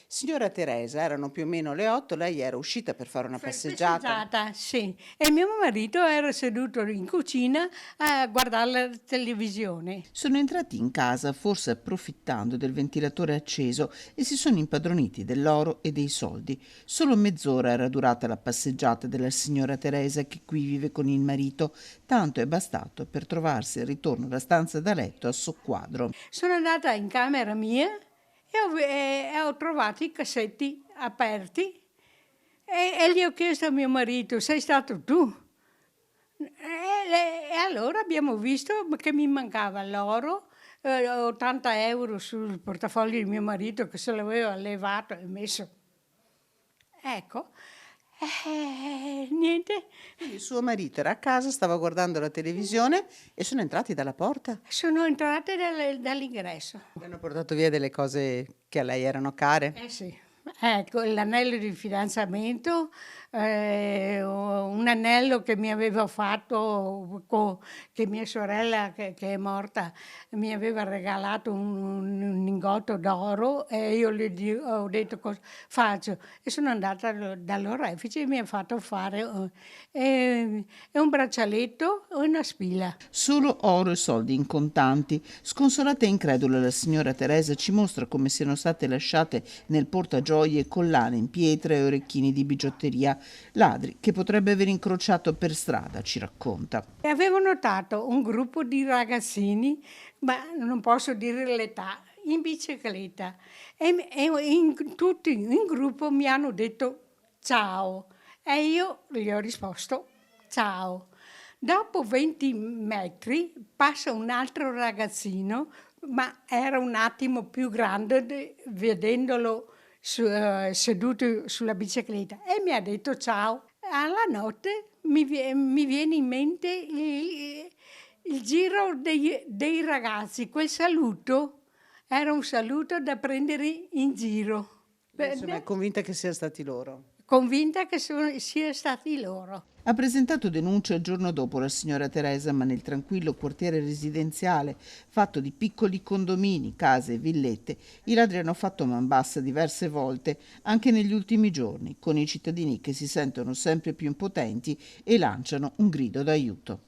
Signora Teresa, erano più o meno le 8, lei era uscita per fare una passeggiata. Passeggiata, sì. E mio marito era seduto in cucina a guardare la televisione. Sono entrati in casa, forse approfittando del ventilatore acceso, e si sono impadroniti dell'oro e dei soldi. Solo mezz'ora era durata la passeggiata della signora Teresa, che qui vive con il marito. Tanto è bastato per trovarsi al ritorno alla stanza da letto a soqquadro. Sono andata in camera mia e ho trovato i cassetti aperti e gli ho chiesto a mio marito: sei stato tu? E allora abbiamo visto che mi mancava l'oro, 80 € sul portafoglio di mio marito che se l'aveva levato e messo. Ecco, niente, Quindi suo marito era a casa, stava guardando la televisione e sono entrati dalla porta. sono entrate dall'ingresso. Le hanno portato via delle cose che a lei erano care. Eh sì, ecco, l'anello di fidanzamento, un anello che mi aveva fatto, che mia sorella che è morta mi aveva regalato un lingotto d'oro e io ho detto cosa faccio e sono andata dall'orefice e mi ha fatto fare un braccialetto e una spilla. Solo oro e soldi in contanti. Sconsolata e incredula, la signora Teresa ci mostra come siano state lasciate nel portagioie collane in pietra e orecchini di bigiotteria. Ladri che potrebbe aver incrociato per strada, ci racconta. E avevo notato un gruppo di ragazzini, ma non posso dire l'età, in bicicletta tutti in gruppo mi hanno detto ciao e io gli ho risposto ciao. Dopo 20 metri passa un altro ragazzino, ma era un attimo più grande vedendolo seduto sulla bicicletta e mi ha detto ciao. Alla notte mi viene in mente il giro dei ragazzi, quel saluto era un saluto da prendere in giro. Insomma, è convinta che siano stati loro. Convinta che sia stati loro. Ha presentato denuncia il giorno dopo la signora Teresa, ma nel tranquillo quartiere residenziale fatto di piccoli condomini, case e villette, i ladri hanno fatto man bassa diverse volte, anche negli ultimi giorni, con i cittadini che si sentono sempre più impotenti e lanciano un grido d'aiuto.